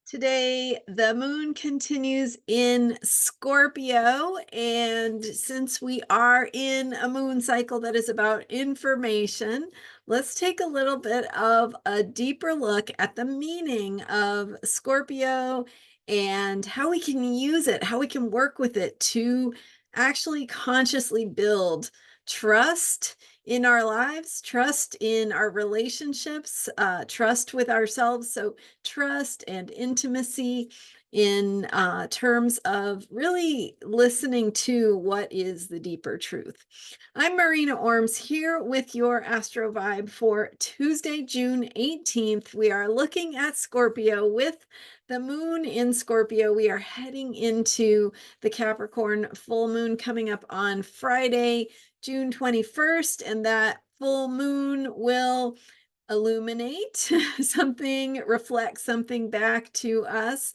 Today, the moon continues in Scorpio. And since we are in a moon cycle that is about information, let's take a little bit of a deeper look at the meaning of Scorpio and how we can use it, how we can work with it to actually consciously build trust in our lives, trust in our relationships, trust with ourselves. So, trust and intimacy in terms of really listening to what is the deeper truth. I'm Marina Orms here with your Astro Vibe for Tuesday, June 18th. We are looking at Scorpio with the moon in Scorpio. We are heading into the Capricorn full moon coming up on Friday, June 21st, and that full moon will illuminate something, reflect something back to us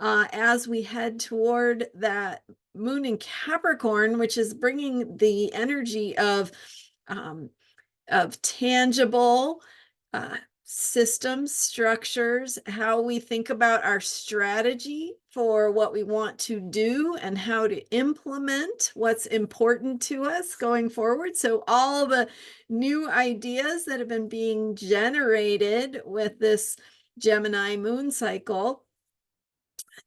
as we head toward that moon in Capricorn, which is bringing the energy um, of tangible uh, systems, structures, how we think about our strategy for what we want to do and how to implement what's important to us going forward. So, all the new ideas that have been being generated with this Gemini moon cycle.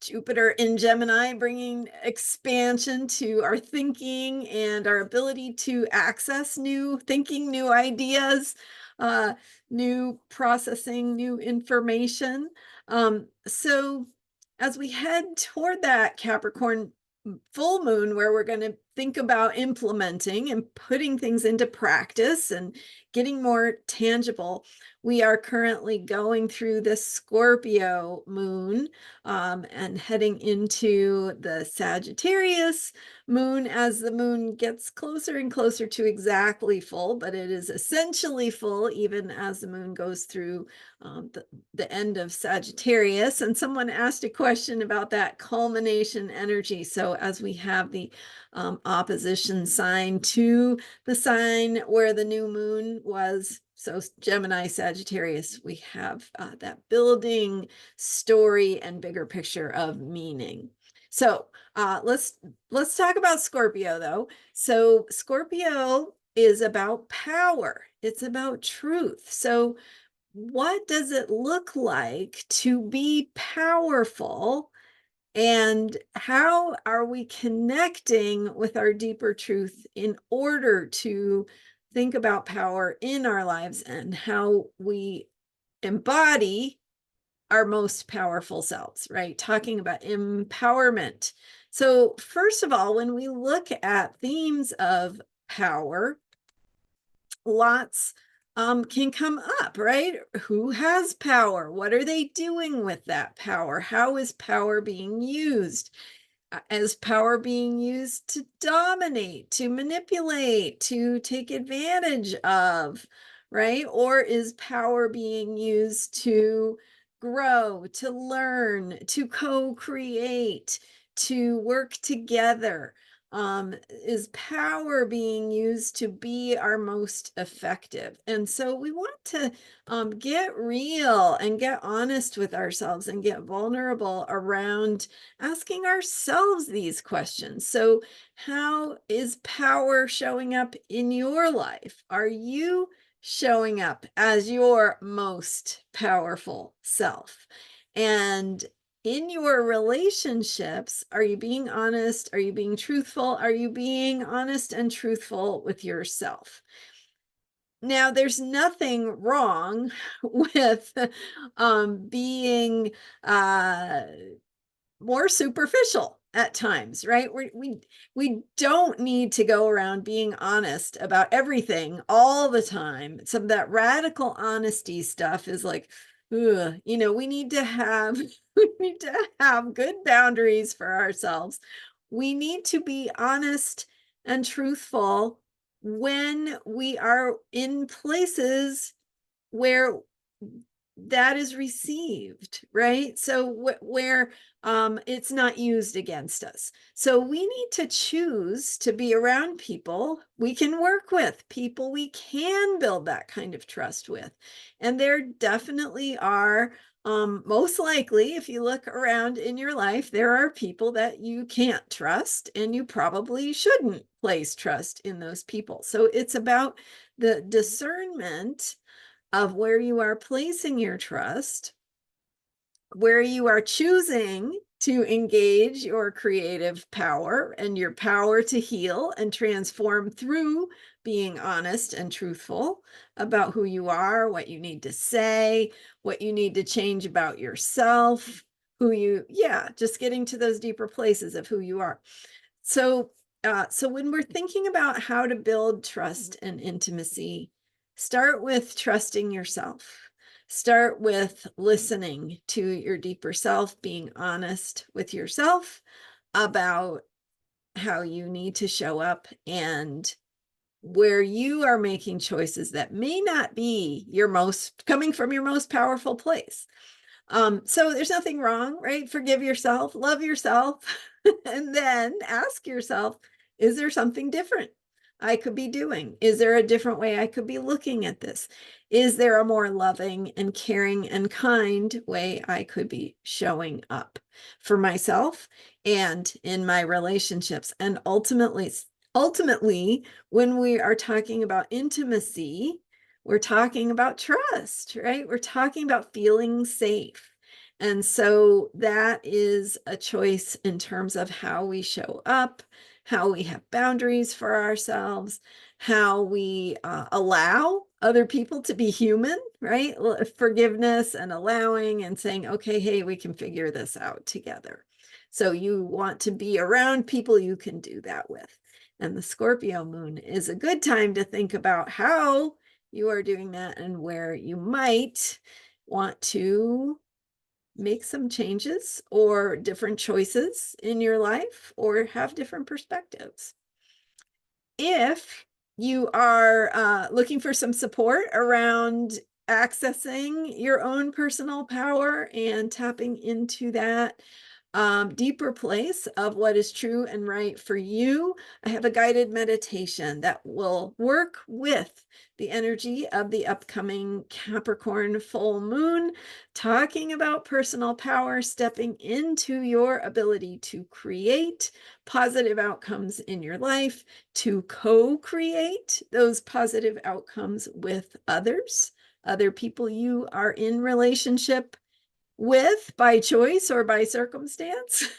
Jupiter in Gemini, bringing expansion to our thinking and our ability to access new thinking, new ideas, uh, new processing, new information. So, as we head toward that Capricorn full moon, where we're going to think about implementing and putting things into practice and getting more tangible, we are currently going through the Scorpio moon and heading into the Sagittarius moon as the moon gets closer and closer to exactly full, but it is essentially full even as the moon goes through the end of Sagittarius. And someone asked a question about that culmination energy. So, as we have the opposition sign to the sign where the new moon was, so Gemini, Sagittarius, we have that building story and bigger picture of meaning. So let's talk about Scorpio though. So Scorpio is about power. It's about truth. So what does it look like to be powerful? And how are we connecting with our deeper truth in order to think about power in our lives and how we embody our most powerful selves, right? Talking about empowerment. So, first of all, when we look at themes of power, lots can come up, right? Who has power? What are they doing with that power? How is power being used? Is power being used to dominate, to manipulate, to take advantage of, right? Or is power being used to grow, to learn, to co create, to work together? Is power being used to be our most effective? And so we want to get real and get honest with ourselves and get vulnerable around asking ourselves these questions. So, how is power showing up in your life? Are you showing up as your most powerful self? And in your relationships, are you being honest? Are you being truthful? Are you being honest and truthful with yourself? Now, there's nothing wrong with being uh, more superficial at times, right? We don't need to go around being honest about everything all the time. Some of that radical honesty stuff is like, ugh, we need to have we need to have good boundaries for ourselves. We need to be honest and truthful when we are in places where that is received, right? So where it's not used against us. So we need to choose to be around people we can work with, people we can build that kind of trust with. And there definitely are, most likely, if you look around in your life, there are people that you can't trust, and you probably shouldn't place trust in those people. So it's about the discernment of where you are placing your trust, where you are choosing to engage your creative power and your power to heal and transform through being honest and truthful about who you are, what you need to say, what you need to change about yourself, just getting to those deeper places of who you are. So when we're thinking about how to build trust and intimacy, start with trusting yourself. Start with listening to your deeper self, being honest with yourself about how you need to show up and where you are making choices that may not be coming from your most powerful place. So there's nothing wrong, right? Forgive yourself, love yourself, and then ask yourself, is there something different I could be doing? Is there a different way I could be looking at this? Is there a more loving and caring and kind way I could be showing up for myself and in my relationships? And ultimately, when we are talking about intimacy, we're talking about trust, right? We're talking about feeling safe. And so that is a choice in terms of how we show up, how we have boundaries for ourselves, how we allow other people to be human, right? Forgiveness and allowing and saying, okay, hey, we can figure this out together. So you want to be around people you can do that with. And the Scorpio moon is a good time to think about how you are doing that and where you might want to make some changes or different choices in your life or have different perspectives. If you are looking for some support around accessing your own personal power and tapping into that deeper place of what is true and right for you, I have a guided meditation that will work with the energy of the upcoming Capricorn full moon, talking about personal power, stepping into your ability to create positive outcomes in your life, to co-create those positive outcomes with others, other people you are in relationship with by choice or by circumstance.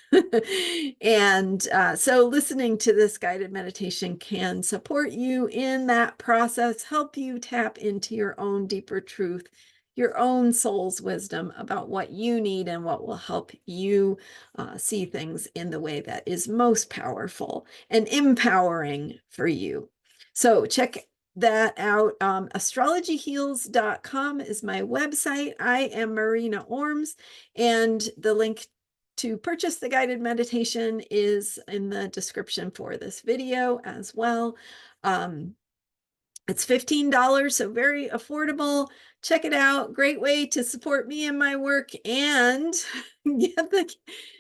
And so listening to this guided meditation can support you in that process, help you tap into your own deeper truth, your own soul's wisdom about what you need and what will help you see things in the way that is most powerful and empowering for you. So check that out. Astrologyheals.com is my website. I am Marina Orms, and the link to purchase the guided meditation is in the description for this video as well. It's $15, so very affordable. Check it out. Great way to support me in my work and get the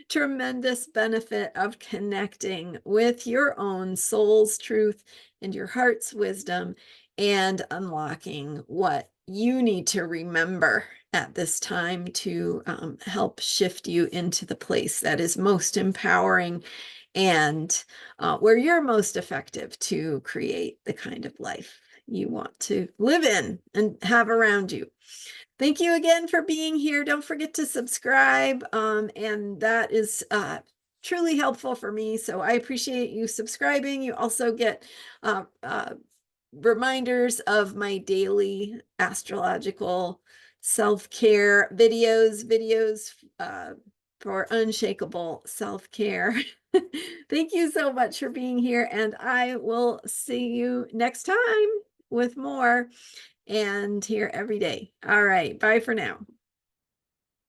tremendous benefit of connecting with your own soul's truth and your heart's wisdom and unlocking what you need to remember at this time to help shift you into the place that is most empowering and where you're most effective to create the kind of life you want to live in and have around you. Thank you again for being here. Don't forget to subscribe, and that is truly helpful for me. So I appreciate you subscribing. You also get reminders of my daily astrological self-care videos for unshakable self-care. Thank you so much for being here, and I will see you next time with more and here every day. All right, bye for now.